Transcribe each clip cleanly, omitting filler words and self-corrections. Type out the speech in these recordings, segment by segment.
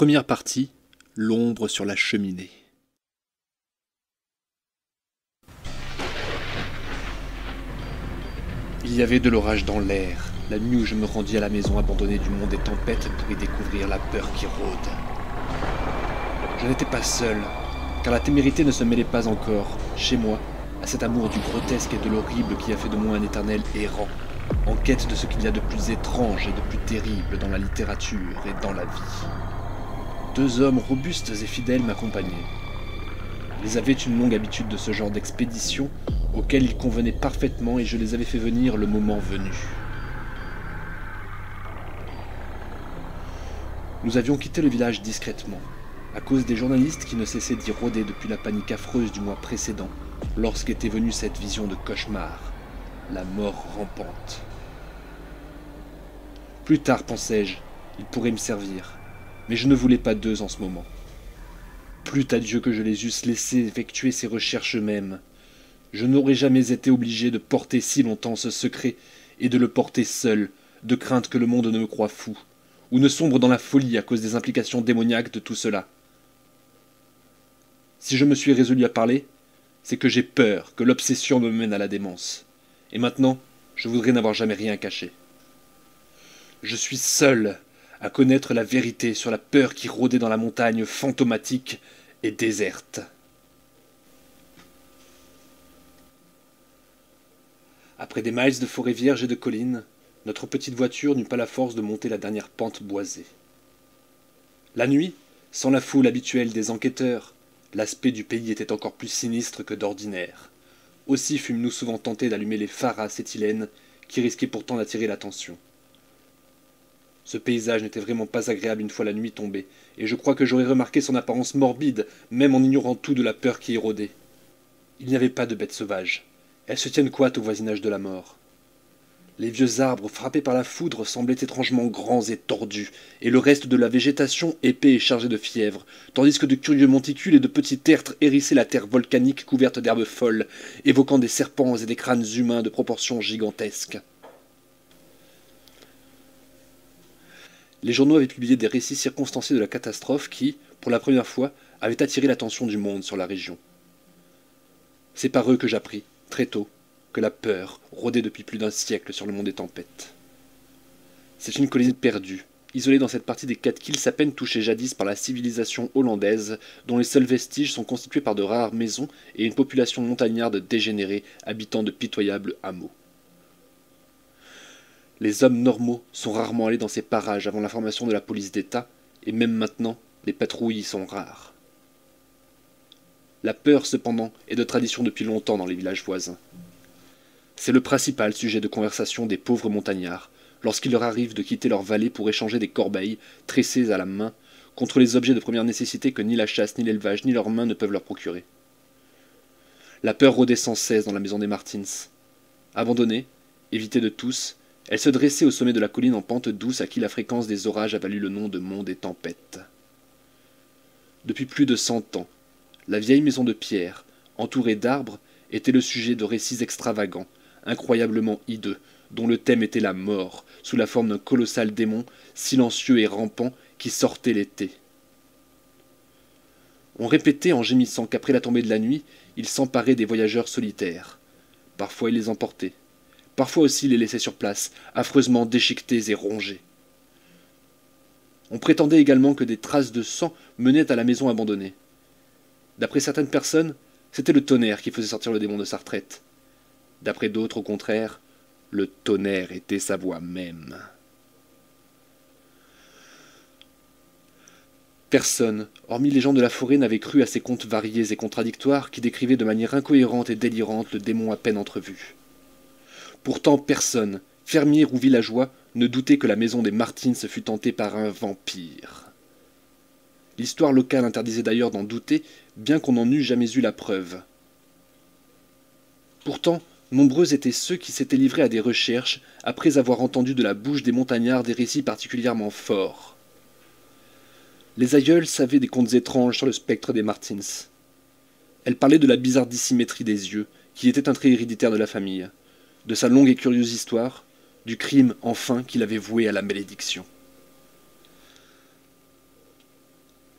Première partie, l'ombre sur la cheminée. Il y avait de l'orage dans l'air, la nuit où je me rendis à la maison abandonnée du monde des tempêtes pour y découvrir la peur qui rôde. Je n'étais pas seul, car la témérité ne se mêlait pas encore, chez moi, à cet amour du grotesque et de l'horrible qui a fait de moi un éternel errant, en quête de ce qu'il y a de plus étrange et de plus terrible dans la littérature et dans la vie. Deux hommes robustes et fidèles m'accompagnaient. Ils avaient une longue habitude de ce genre d'expédition, auquel ils convenaient parfaitement et je les avais fait venir le moment venu. Nous avions quitté le village discrètement, à cause des journalistes qui ne cessaient d'y rôder depuis la panique affreuse du mois précédent, lorsqu'était venue cette vision de cauchemar, la mort rampante. Plus tard, pensais-je, ils pourraient me servir, mais je ne voulais pas d'eux en ce moment. Plût à Dieu que je les eusse laissés effectuer ces recherches eux-mêmes. Je n'aurais jamais été obligé de porter si longtemps ce secret, et de le porter seul, de crainte que le monde ne me croie fou, ou ne sombre dans la folie à cause des implications démoniaques de tout cela. Si je me suis résolu à parler, c'est que j'ai peur que l'obsession me mène à la démence. Et maintenant, je voudrais n'avoir jamais rien caché. Je suis seul à connaître la vérité sur la peur qui rôdait dans la montagne fantomatique et déserte. Après des miles de forêt vierge et de collines, notre petite voiture n'eut pas la force de monter la dernière pente boisée. La nuit, sans la foule habituelle des enquêteurs, l'aspect du pays était encore plus sinistre que d'ordinaire. Aussi fûmes-nous souvent tentés d'allumer les phares à acétylène, qui risquaient pourtant d'attirer l'attention. Ce paysage n'était vraiment pas agréable une fois la nuit tombée, et je crois que j'aurais remarqué son apparence morbide, même en ignorant tout de la peur qui érodait. Il n'y avait pas de bêtes sauvages. Elles se tiennent coites au voisinage de la mort. Les vieux arbres frappés par la foudre semblaient étrangement grands et tordus, et le reste de la végétation épais et chargé de fièvre, tandis que de curieux monticules et de petits tertres hérissaient la terre volcanique couverte d'herbes folles, évoquant des serpents et des crânes humains de proportions gigantesques. Les journaux avaient publié des récits circonstanciés de la catastrophe qui, pour la première fois, avaient attiré l'attention du monde sur la région. C'est par eux que j'appris, très tôt, que la peur rôdait depuis plus d'un siècle sur le monde des tempêtes. C'est une colline perdue, isolée dans cette partie des 4 îles à peine touchée jadis par la civilisation hollandaise, dont les seuls vestiges sont constitués par de rares maisons et une population montagnarde dégénérée habitant de pitoyables hameaux. Les hommes normaux sont rarement allés dans ces parages avant la formation de la police d'État, et même maintenant, les patrouilles y sont rares. La peur, cependant, est de tradition depuis longtemps dans les villages voisins. C'est le principal sujet de conversation des pauvres montagnards, lorsqu'il leur arrive de quitter leur vallée pour échanger des corbeilles, tressées à la main, contre les objets de première nécessité que ni la chasse, ni l'élevage, ni leurs mains ne peuvent leur procurer. La peur rôdait sans cesse dans la maison des Martins. Abandonnée, évitée de tous, elle se dressait au sommet de la colline en pente douce à qui la fréquence des orages a valu le nom de mont des tempêtes. Depuis plus de 100 ans, la vieille maison de pierre, entourée d'arbres, était le sujet de récits extravagants, incroyablement hideux, dont le thème était la mort, sous la forme d'un colossal démon, silencieux et rampant, qui sortait l'été. On répétait en gémissant qu'après la tombée de la nuit, il s'emparait des voyageurs solitaires. Parfois il les emportait. Parfois aussi les laissait sur place, affreusement déchiquetés et rongés. On prétendait également que des traces de sang menaient à la maison abandonnée. D'après certaines personnes, c'était le tonnerre qui faisait sortir le démon de sa retraite. D'après d'autres, au contraire, le tonnerre était sa voix même. Personne, hormis les gens de la forêt, n'avait cru à ces contes variés et contradictoires qui décrivaient de manière incohérente et délirante le démon à peine entrevu. Pourtant personne, fermier ou villageois, ne doutait que la maison des Martins fût tentée par un vampire. L'histoire locale interdisait d'ailleurs d'en douter, bien qu'on n'en eût jamais eu la preuve. Pourtant, nombreux étaient ceux qui s'étaient livrés à des recherches après avoir entendu de la bouche des montagnards des récits particulièrement forts. Les aïeules savaient des contes étranges sur le spectre des Martins. Elles parlaient de la bizarre dissymétrie des yeux, qui était un trait héréditaire de la famille, de sa longue et curieuse histoire, du crime enfin qu'il avait voué à la malédiction.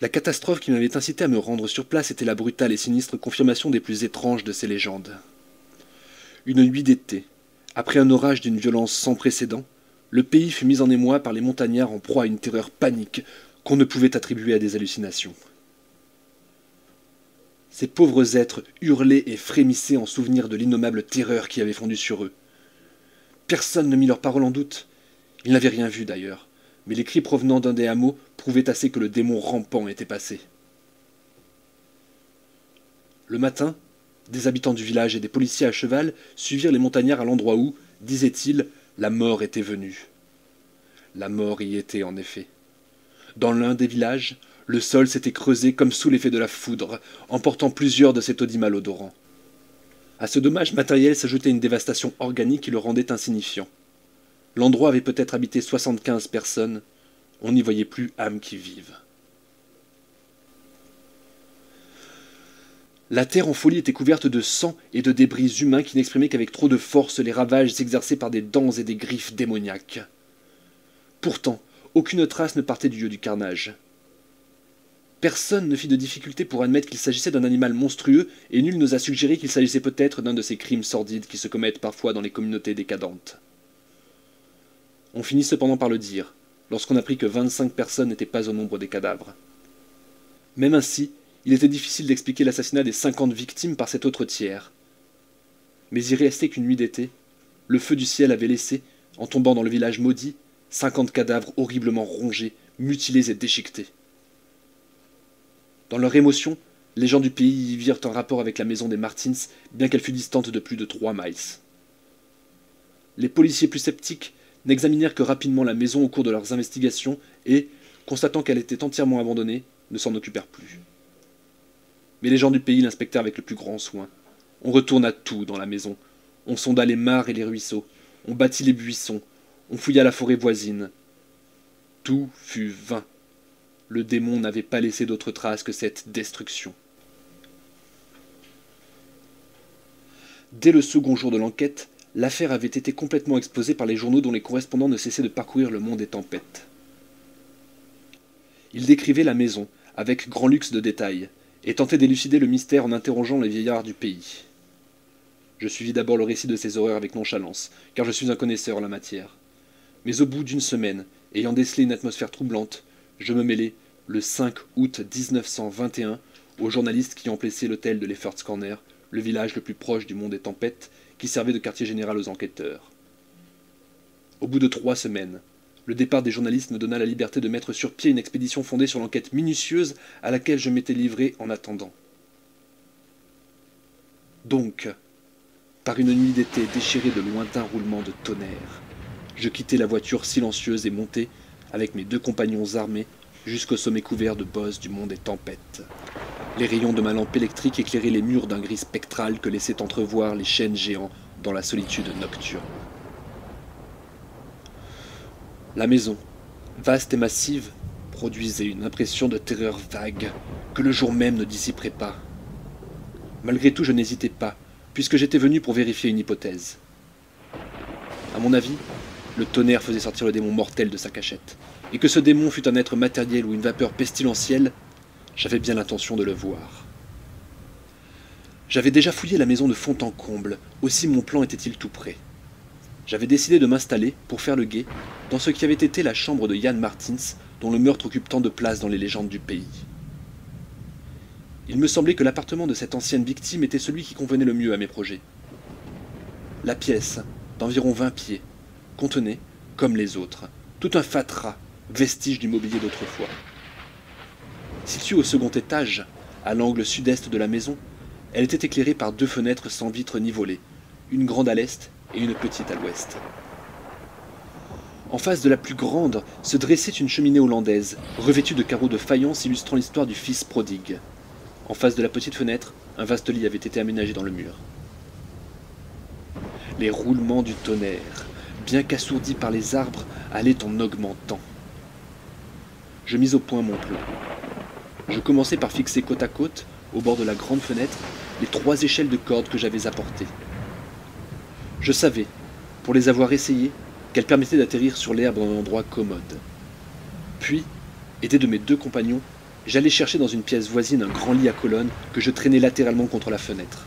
La catastrophe qui m'avait incité à me rendre sur place était la brutale et sinistre confirmation des plus étranges de ces légendes. Une nuit d'été, après un orage d'une violence sans précédent, le pays fut mis en émoi par les montagnards en proie à une terreur panique qu'on ne pouvait attribuer à des hallucinations. Ces pauvres êtres hurlaient et frémissaient en souvenir de l'innommable terreur qui avait fondu sur eux. Personne ne mit leurs paroles en doute. Ils n'avaient rien vu d'ailleurs, mais les cris provenant d'un des hameaux prouvaient assez que le démon rampant était passé. Le matin, des habitants du village et des policiers à cheval suivirent les montagnards à l'endroit où, disaient-ils, la mort était venue. La mort y était en effet. Dans l'un des villages, le sol s'était creusé comme sous l'effet de la foudre, emportant plusieurs de ces taudis malodorants. À ce dommage matériel s'ajoutait une dévastation organique qui le rendait insignifiant. L'endroit avait peut-être habité 75 personnes, on n'y voyait plus âme qui vive. La terre en folie était couverte de sang et de débris humains qui n'exprimaient qu'avec trop de force les ravages exercés par des dents et des griffes démoniaques. Pourtant, aucune trace ne partait du lieu du carnage. Personne ne fit de difficulté pour admettre qu'il s'agissait d'un animal monstrueux, et nul n'osa suggérer qu'il s'agissait peut-être d'un de ces crimes sordides qui se commettent parfois dans les communautés décadentes. On finit cependant par le dire, lorsqu'on apprit que 25 personnes n'étaient pas au nombre des cadavres. Même ainsi, il était difficile d'expliquer l'assassinat des 50 victimes par cet autre tiers. Mais il restait qu'une nuit d'été, le feu du ciel avait laissé, en tombant dans le village maudit, 50 cadavres horriblement rongés, mutilés et déchiquetés. Dans leur émotion, les gens du pays y virent un rapport avec la maison des Martins, bien qu'elle fût distante de plus de 3 miles. Les policiers plus sceptiques n'examinèrent que rapidement la maison au cours de leurs investigations et, constatant qu'elle était entièrement abandonnée, ne s'en occupèrent plus. Mais les gens du pays l'inspectèrent avec le plus grand soin. On retourna tout dans la maison. On sonda les mares et les ruisseaux. On bâtit les buissons. On fouilla la forêt voisine. Tout fut vain. Le démon n'avait pas laissé d'autre trace que cette destruction. Dès le second jour de l'enquête, l'affaire avait été complètement exposée par les journaux dont les correspondants ne cessaient de parcourir le monde des tempêtes. Ils décrivaient la maison, avec grand luxe de détails, et tentaient d'élucider le mystère en interrogeant les vieillards du pays. Je suivis d'abord le récit de ces horreurs avec nonchalance, car je suis un connaisseur en la matière. Mais au bout d'une semaine, ayant décelé une atmosphère troublante, je me mêlai, le 5 août 1921, aux journalistes qui emplaçaient l'hôtel de l'Efforts Corner, le village le plus proche du Mont des Tempêtes, qui servait de quartier général aux enquêteurs. Au bout de 3 semaines, le départ des journalistes me donna la liberté de mettre sur pied une expédition fondée sur l'enquête minutieuse à laquelle je m'étais livré en attendant. Donc, par une nuit d'été déchirée de lointains roulements de tonnerre, je quittai la voiture silencieuse et montai, avec mes 2 compagnons armés, jusqu'au sommet couvert de bosses du Mont des Tempêtes. Les rayons de ma lampe électrique éclairaient les murs d'un gris spectral que laissaient entrevoir les chênes géants dans la solitude nocturne. La maison, vaste et massive, produisait une impression de terreur vague que le jour même ne dissiperait pas. Malgré tout, je n'hésitais pas, puisque j'étais venu pour vérifier une hypothèse. À mon avis, le tonnerre faisait sortir le démon mortel de sa cachette, et que ce démon fût un être matériel ou une vapeur pestilentielle, j'avais bien l'intention de le voir. J'avais déjà fouillé la maison de fond en comble, aussi mon plan était-il tout prêt. J'avais décidé de m'installer, pour faire le guet, dans ce qui avait été la chambre de Jan Martins, dont le meurtre occupe tant de place dans les légendes du pays. Il me semblait que l'appartement de cette ancienne victime était celui qui convenait le mieux à mes projets. La pièce, d'environ 20 pieds, contenait, comme les autres, tout un fatras, vestige du mobilier d'autrefois. Située au second étage, à l'angle sud-est de la maison, elle était éclairée par 2 fenêtres sans vitres nivelées, une grande à l'est et une petite à l'ouest. En face de la plus grande se dressait une cheminée hollandaise, revêtue de carreaux de faïence illustrant l'histoire du fils prodigue. En face de la petite fenêtre, un vaste lit avait été aménagé dans le mur. Les roulements du tonnerre, bien qu'assourdis par les arbres, allaient en augmentant. Je mis au point mon plan. Je commençai par fixer côte à côte, au bord de la grande fenêtre, les 3 échelles de corde que j'avais apportées. Je savais, pour les avoir essayées, qu'elles permettaient d'atterrir sur l'herbe dans un endroit commode. Puis, aidé de mes 2 compagnons, J'allais chercher dans une pièce voisine un grand lit à colonnes que je traînais latéralement contre la fenêtre.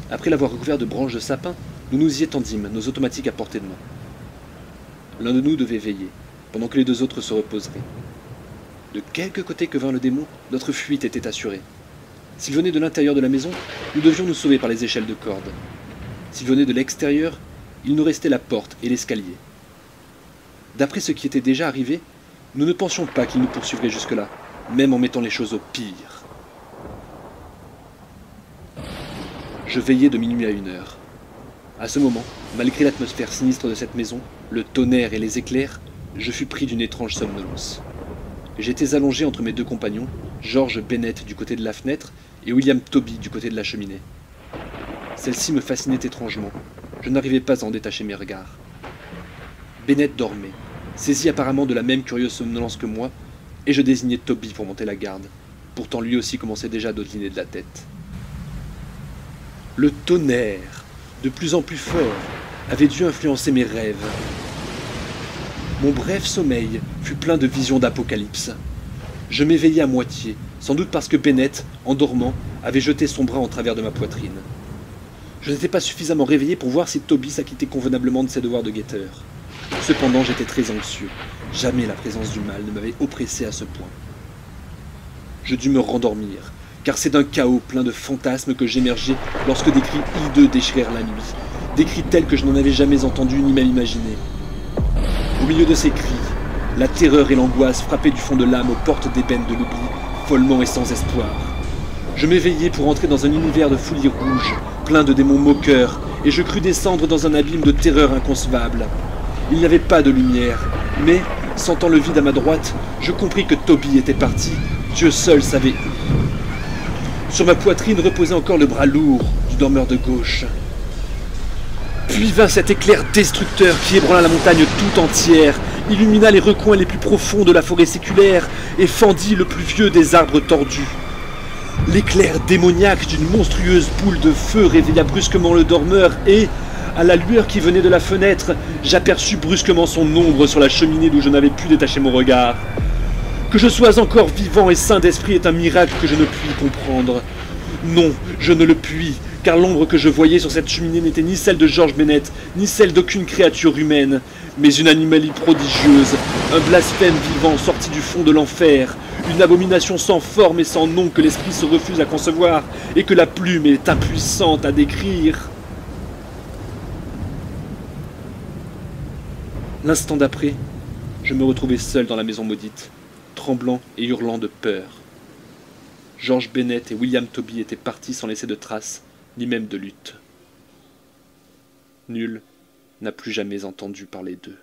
Après l'avoir recouvert de branches de sapin, nous nous y étendîmes, nos automatiques à portée de main. L'un de nous devait veiller, pendant que les deux autres se reposeraient. De quelque côté que vint le démon, notre fuite était assurée. S'il venait de l'intérieur de la maison, nous devions nous sauver par les échelles de corde. S'il venait de l'extérieur, il nous restait la porte et l'escalier. D'après ce qui était déjà arrivé, nous ne pensions pas qu'il nous poursuivrait jusque-là, même en mettant les choses au pire. Je veillais de minuit à 1 heure. À ce moment, malgré l'atmosphère sinistre de cette maison, le tonnerre et les éclairs, je fus pris d'une étrange somnolence. J'étais allongé entre mes deux compagnons, George Bennett du côté de la fenêtre et William Toby du côté de la cheminée. Celle-ci me fascinait étrangement. Je n'arrivais pas à en détacher mes regards. Bennett dormait, saisi apparemment de la même curieuse somnolence que moi, et je désignai Toby pour monter la garde. Pourtant lui aussi commençait déjà à dodeliner de la tête. Le tonnerre, de plus en plus fort, avait dû influencer mes rêves. Mon bref sommeil fut plein de visions d'apocalypse. Je m'éveillai à moitié, sans doute parce que Bennett, en dormant, avait jeté son bras en travers de ma poitrine. Je n'étais pas suffisamment réveillé pour voir si Toby s'acquittait convenablement de ses devoirs de guetteur. Cependant, j'étais très anxieux. Jamais la présence du mal ne m'avait oppressé à ce point. Je dus me rendormir, car c'est d'un chaos plein de fantasmes que j'émergeai lorsque des cris hideux déchirèrent la nuit, des cris tels que je n'en avais jamais entendu ni même imaginé. Au milieu de ces cris, la terreur et l'angoisse frappaient du fond de l'âme aux portes d'ébène de l'oubli, follement et sans espoir. Je m'éveillai pour entrer dans un univers de fouillis rouges, plein de démons moqueurs, et je crus descendre dans un abîme de terreur inconcevable. Il n'y avait pas de lumière, mais, sentant le vide à ma droite, je compris que Toby était parti, Dieu seul savait où. Sur ma poitrine reposait encore le bras lourd du dormeur de gauche. Puis vint cet éclair destructeur qui ébranla la montagne tout entière, illumina les recoins les plus profonds de la forêt séculaire et fendit le plus vieux des arbres tordus. L'éclair démoniaque d'une monstrueuse boule de feu réveilla brusquement le dormeur et, à la lueur qui venait de la fenêtre, j'aperçus brusquement son ombre sur la cheminée d'où je n'avais pu détacher mon regard. Que je sois encore vivant et sain d'esprit est un miracle que je ne puis comprendre. Non, je ne le puis, car l'ombre que je voyais sur cette cheminée n'était ni celle de George Bennett, ni celle d'aucune créature humaine, mais une anomalie prodigieuse, un blasphème vivant sorti du fond de l'enfer, une abomination sans forme et sans nom que l'esprit se refuse à concevoir et que la plume est impuissante à décrire. L'instant d'après, je me retrouvai seul dans la maison maudite, tremblant et hurlant de peur. George Bennett et William Toby étaient partis sans laisser de traces, ni même de lutte. Nul n'a plus jamais entendu parler d'eux.